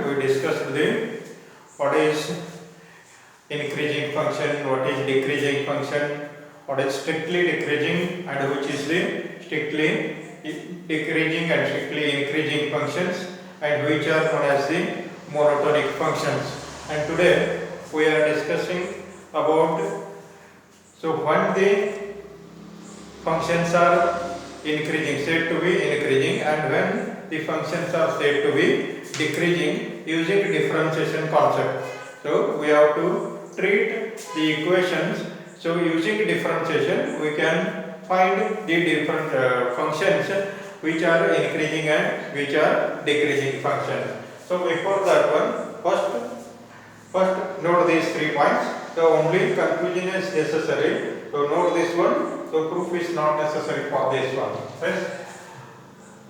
we discussed the what is increasing function, what is decreasing function, what is strictly decreasing and which is the strictly decreasing and strictly increasing functions, and which are known as the monotonic functions. And today we are discussing about when the functions are increasing, said to be increasing, and when the functions are said to be decreasing using differentiation concept. So we have to treat the equations. So using differentiation we can find the different functions which are increasing and which are decreasing functions. So before that one, first note these 3 points. So only conclusion is necessary. So note this one. So proof is not necessary for this one. Yes.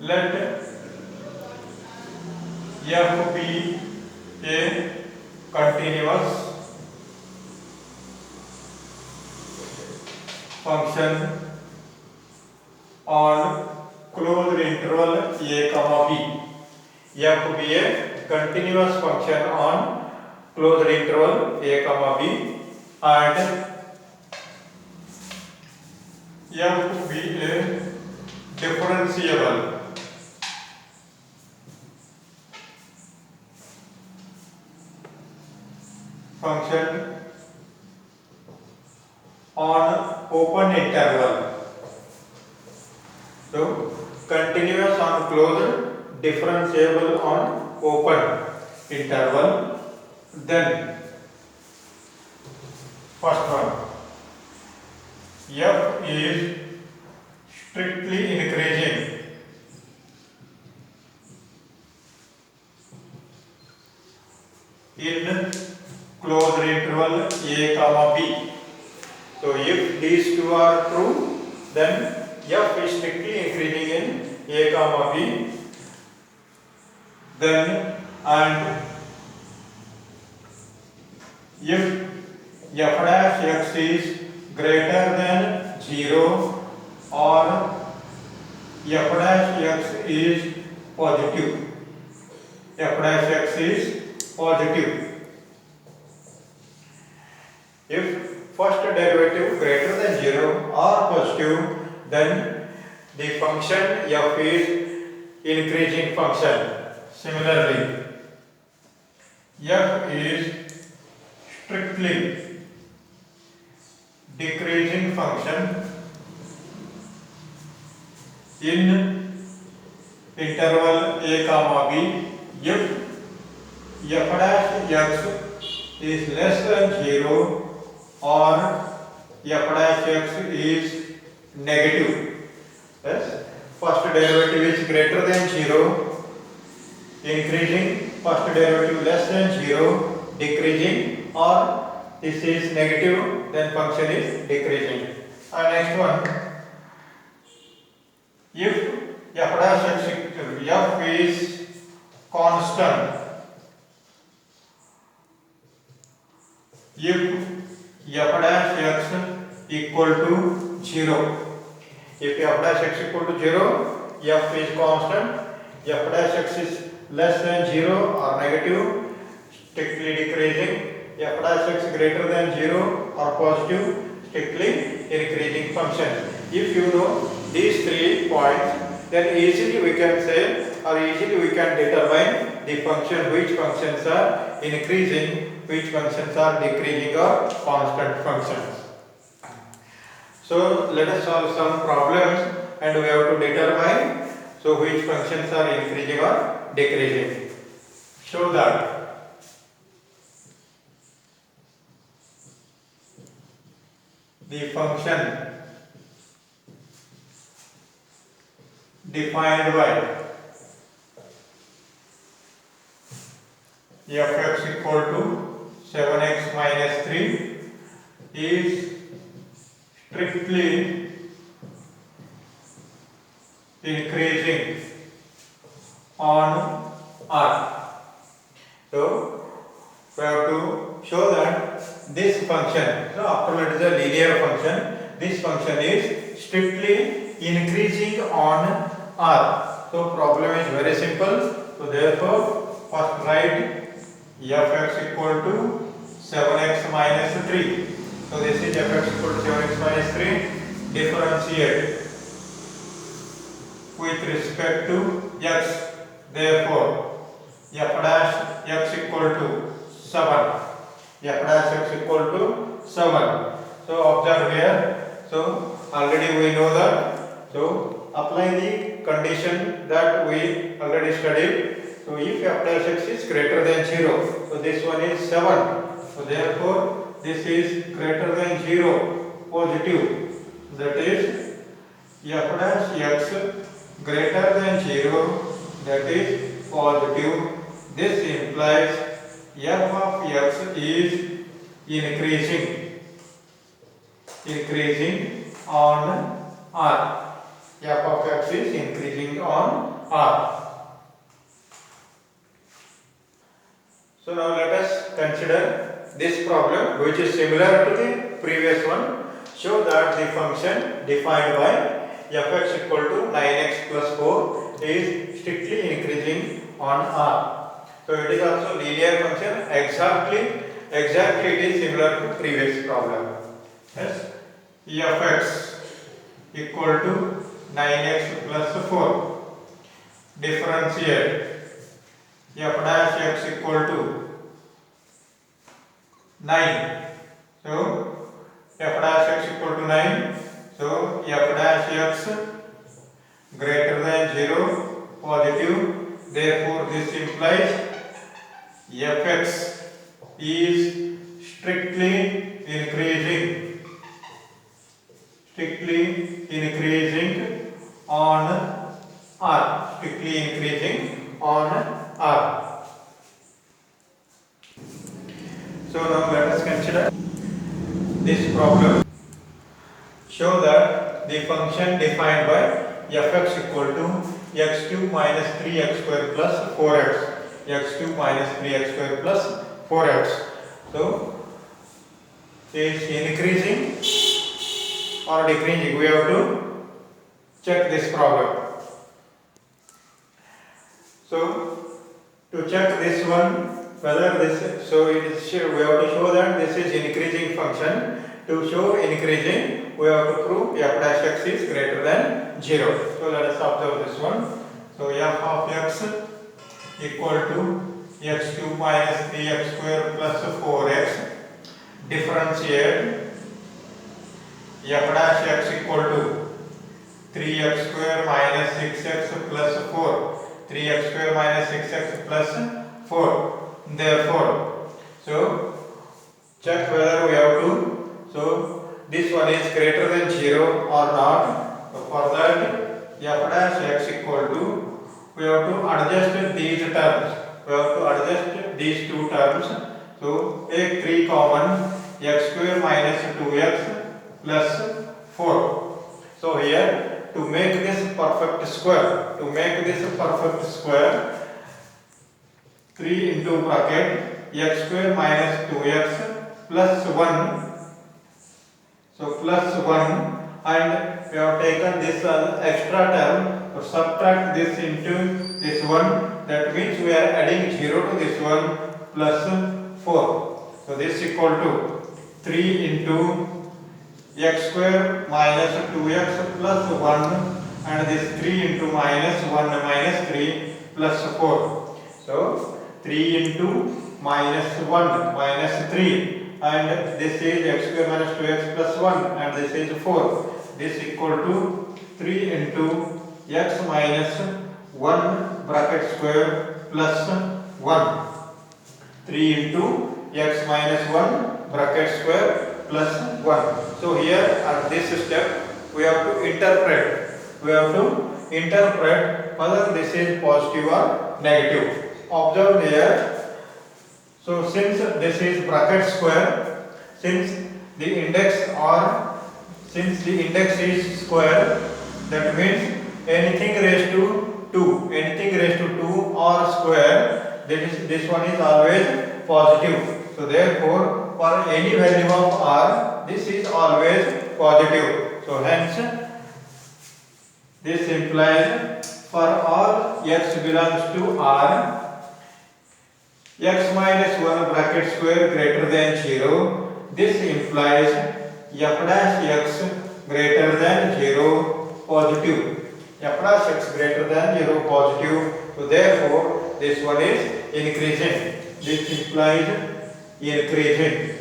Let f be a continuous function on closed interval a comma b. F be a continuous function on closed interval a comma b, and f be a differentiable function on open interval. So continuous on closed, differentiable on open interval. Then first one, f is strictly increasing in closed interval a comma b. So if these two are true, then f is strictly increasing in a comma b. Then and if f dash x is greater than 0 or f dash x is positive, f dash x is positive. If first derivative greater than 0 or positive, then the function f is increasing function. Similarly, f is strictly decreasing function in interval a comma b if f dash x is less than 0 or f dash x is negative. Yes, first derivative is greater than 0, increasing, first derivative less than 0, decreasing, or this is negative, then function is decreasing. And next one, if f dash x f is constant, if f dash x equal to 0, if f dash x equal to 0, f is constant, f dash x is less than 0 or negative, strictly decreasing, f dash x greater than 0 or positive, strictly increasing function. If you know these 3 points, then easily we can say or easily we can determine the function, which functions are increasing, which functions are decreasing or constant functions. So let us solve some problems and we have to determine which functions are increasing or decreasing. Show that the function defined by f(x) equal to 7x minus 3 is strictly increasing on R. So we have to show that this function, so after all it is a linear function, this function is strictly increasing on R. So problem is very simple. So therefore first write fx equal to 7x minus 3. So this is fx equal to 7x minus 3. Differentiate with respect to x. Therefore, f dash x equal to 7. F dash x equal to 7. So observe here. So already we know that. So apply the condition that we already studied. So if f dash x is greater than 0, so this one is 7. So therefore this is greater than 0, positive. That is f dash x greater than 0, that is positive. This implies f of x is increasing on R. F of x is increasing on R. So now let us consider this problem, which is similar to the previous one. Show that the function defined by fx equal to 9x plus 4 is strictly increasing on R. So it is also linear function. Exactly it is similar to previous problem. Yes, fx equal to 9x plus 4. Differentiate f dash x equal to 9. So f dash x equal to 9. So f dash x greater than 0, positive. Therefore this implies fx is strictly increasing on R. Strictly increasing on R. So now let us consider this problem. Show that the function defined by fx equal to x cube minus 3x square plus 4x. X cube minus 3x square plus 4x. So is increasing or decreasing? We have to check this problem. So to check this one, whether this, so it is, we have to show that this is increasing function. To show increasing, we have to prove f dash x is greater than 0. So let us observe this one. So f of x equal to x cube minus 3x square plus 4x. Differentiate f dash x equal to 3x square minus 6x plus 4. 3x square minus 6x plus 4. Therefore, so check whether we have to. So this one is greater than 0 or not. So for that, f dash x equal to, we have to adjust these terms. We have to adjust these two terms. So take 3 common, x square minus 2x plus 4. So here to make this perfect square, 3 into bracket x square minus 2x plus 1. So plus 1, and we have taken this extra term to subtract this into this one. That means we are adding 0 to this one plus 4. So this equal to 3 into x square minus 2x plus 1, and this 3 into minus 1 minus 3 plus 4. So 3 into minus 1 minus 3, and this is x square minus 2x plus 1, and this is 4. This equal to 3 into x minus 1 bracket square plus 1. 3 into x minus 1 bracket square plus 1. So here at this step we have to interpret. Whether this is positive or negative. Observe here. So since this is bracket square, since the index is square, that means anything raised to 2 or square, this one is always positive. So therefore for any value of r, this is always positive. So hence this implies for all x belongs to r, x minus 1 bracket square greater than 0. This implies f dash x greater than 0 positive. F dash x greater than 0 positive. So therefore this one is increasing. This implies increasing.